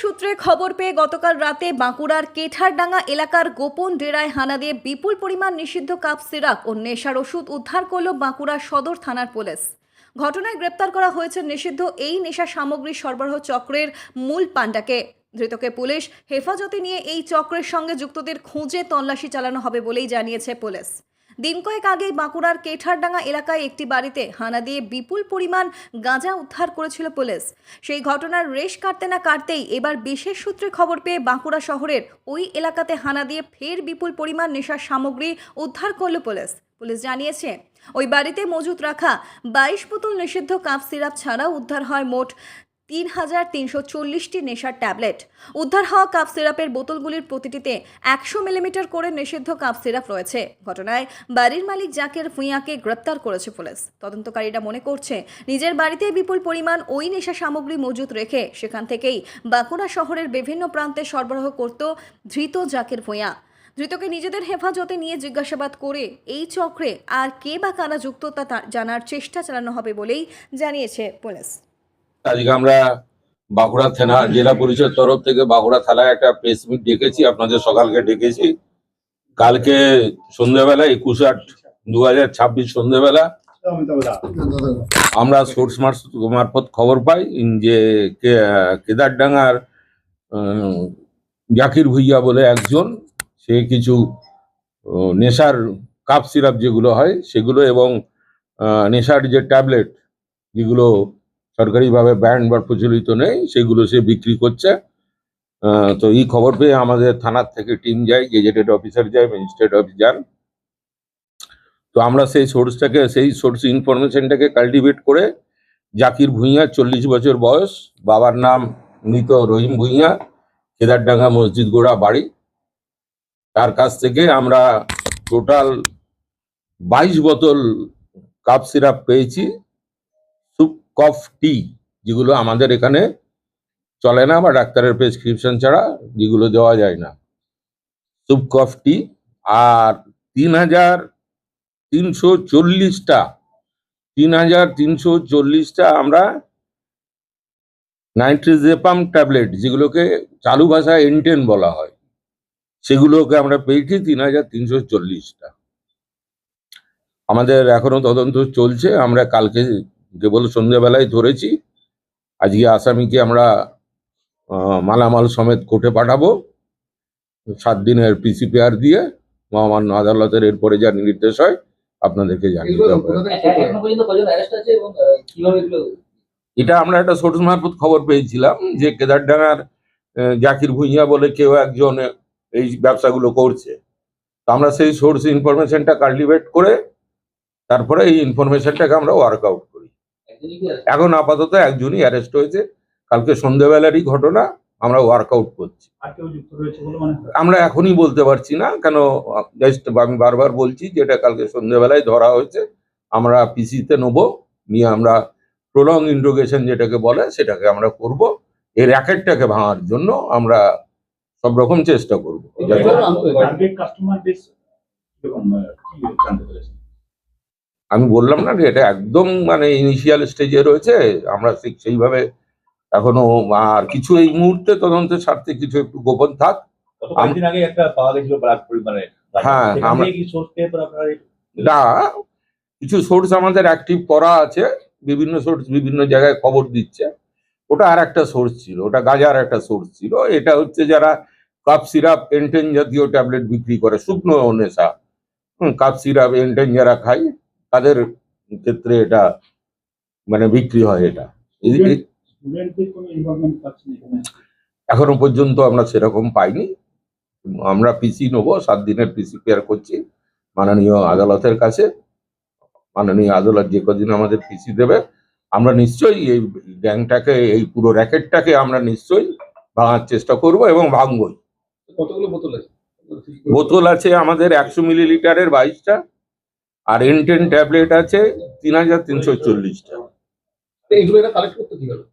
সূত্রে খবর পেয়ে গতকাল রাতে বাঁকুড়ার কেঠারডাঙ্গা এলাকার গোপন ডেরায় হানা দিয়ে বিপুল পরিমাণ নিষিদ্ধ কাপ সিরাপ ও নেশার ওষুধ উদ্ধার করল বাঁকুড়া সদর থানার পুলিশ। ঘটনায় গ্রেপ্তার করা হয়েছে নিষিদ্ধ এই নেশা সামগ্রী সরবরাহ চক্রের মূল পাণ্ডাকে। ধৃতকে পুলিশ হেফাজতে নিয়ে এই চক্রের সঙ্গে যুক্তদের খুঁজে তল্লাশি চালানো হবে বলেই জানিয়েছে পুলিশ। দিন কয়েক আগেই বাঁকুড়ার কেঠারডাঙ্গা এলাকায় একটি বাড়িতে হানা দিয়ে বিপুল পরিমাণ গাঁজা উদ্ধার করেছিল পুলিশ। সেই ঘটনার রেশ কাটতে না কাটতেই এবার বিশেষ সূত্রে খবর পেয়ে বাঁকুড়া শহরের ওই এলাকাতে হানা দিয়ে ফের বিপুল পরিমাণ নেশার সামগ্রী উদ্ধার করল পুলিশ। পুলিশ জানিয়েছে ওই বাড়িতে মজুত রাখা 22 বোতল নিষিদ্ধ কাপ সিরাপ ছাড়াও উদ্ধার হয় মোট 3,340টি নেশার ট্যাবলেট। উদ্ধার হওয়া কাপ সিরাপের বোতলগুলির প্রতিটিতে 100 মিলিমিটার করে নিষিদ্ধ কাপ সিরাপ রয়েছে। ঘটনায় বাড়ির মালিক জাকের ভুঁইয়াকে গ্রেপ্তার করেছে পুলিশ। তদন্তকারীরা মনে করছে নিজের বাড়িতে বিপুল পরিমাণ ওই নেশা সামগ্রী মজুত রেখে সেখান থেকেই বাঁকুড়া শহরের বিভিন্ন প্রান্তে সরবরাহ করত ধৃত জাকের ভুঁইয়া। ধৃতকে নিজেদের হেফাজতে নিয়ে জিজ্ঞাসাবাদ করে এই চক্রে আর কে বা কারা যুক্ত তা জানার চেষ্টা চালানো হবে বলেই জানিয়েছে পুলিশ। আজকে আমরা বাঁকুড়া থানা জেলা পরিষদ তরফ থেকে বাঁকুড়া থানায় একটা প্রেস মিট ডেকেছি, আপনাদের সকালকে ডেকেছি। কালকে সন্ধ্যেবেলা 21/8/2026 সন্ধ্যেবেলা আমরা সোর্স মারফত খবর পাই যে কেদারডাঙ্গার জাকির ভুইয়া বলে একজন, সে কিছু নেশার কাপ সিরাপ যেগুলো হয় সেগুলো এবং নেশার যে ট্যাবলেট যেগুলো সরকারিভাবে ব্যান্ড বা প্রচলিত নেই সেগুলো সে বিক্রি করছে। তো এই খবর পেয়ে আমাদের থানার থেকে টিম যায়, গেজেটেড অফিসার যায়, ম্যাজিস্ট্রেট অফিস যান। তো আমরা সেই সোর্স ইনফরমেশনটাকে কাল্টিভেট করে জাকির ভুঁইয়া 40 বছর বয়স, বাবার নাম মৃত রহিম ভুঁইয়া, কেদারডাঙ্গা মসজিদ গোড়া বাড়ি, তার কাছ থেকে আমরা টোটাল 22 বোতল কাপ সিরাপ পেয়েছি। কফ টি যেগুলো আমাদের এখানে চলে না বা ডাক্তারের প্রেসক্রিপশন ছাড়া যেগুলো দেওয়া যায় না, সুপ কফ টি। আর 3,340টা আমরা নাইট্রোজেপাম ট্যাবলেট, যেগুলোকে চালু ভাষায় এনটেন বলা হয়, সেগুলোকে আমরা পেয়েছি 3,340টা। আমাদের এখনো তদন্ত চলছে। আমরা কালকে কেবল সন্ধ্যেবেলায় ধরেছি। আজকে আসামিকে আমরা মালামাল সমেত কোর্টে পাঠাবো 7 দিনের পিসিপিআর দিয়ে। মহামান্য আদালতের এরপরে যা নির্দেশ হয় আপনাদেরকে জানিয়ে দেবো। এটা আমরা একটা সোর্স মারফত খবর পেয়েছিলাম যে কেদারডাঙ্গার জাকির ভুঁইয়া বলে কেউ একজন এই ব্যবসাগুলো করছে। তো আমরা সেই সোর্স ইনফরমেশনটা কাল্টিভেট করে তারপরে এই ইনফরমেশনটাকে আমরা ওয়ার্কআউট করি। এখন আপাতত একজনই অ্যারেস্ট হয়েছে, কালকে সন্ধ্যেবেলারই ঘটনা। আমরা ওয়ার্কআউট করছি। আমরা এখনই বলতে পারছি না, কেন জাস্ট আমি বারবার বলছি যে এটা কালকে সন্ধ্যেবেলায় ধরা হয়েছে। আমরা পিসিতে নেবো, নিয়ে আমরা প্রলং ইন্ট্রোগেশন যেটাকে বলে সেটাকে আমরা করব। এই র্যাকেটটাকে ভাঙার জন্য আমরা সব রকম চেষ্টা করব। আমি বললাম না যে এটা একদম ইনিশিয়াল স্টেজে রয়েছে। আমরা সেইভাবে এখনো আর কিছু এই মুহূর্তে তদন্তের স্বার্থে কিছু একটু গোপন থাক। হ্যাঁ, না, কিছু সোর্স আমাদের অ্যাক্টিভ করা আছে, বিভিন্ন সোর্স বিভিন্ন জায়গায় খবর দিচ্ছে। ওটা আর একটা সোর্স ছিল, ওটা গাজার একটা সোর্স ছিল। এটা হচ্ছে যারা কাপ সিরাপ এনটেন জাতীয় ট্যাবলেট বিক্রি করে, শুকনো নেশা, কাপ সিরাপ এনটেন যারা খায় তাদের ক্ষেত্রে এটা বিক্রি হয়। এটা এখনো পর্যন্ত আমরা সেরকম পাইনি। আমরা পিসি নেবো, 7 দিনের পিসিপিআর করছি মাননীয় আদালতের কাছে। মাননীয় আদালত যে কদিন আমাদের পিসি দেবে, আমরা নিশ্চয়ই এই গ্যাংটাকে, এই পুরো র্যাকেটটাকে আমরা নিশ্চয়ই ভাঙার চেষ্টা করব এবং ভাঙবই। কতগুলো বোতল আছে? বোতল আছে আমাদের 100 মিলিলিটারের 22টা, আর এনটেন ট্যাবলেট আছে 3,340টা। এইগুলো এটা কালেক্ট করতে কি হবে?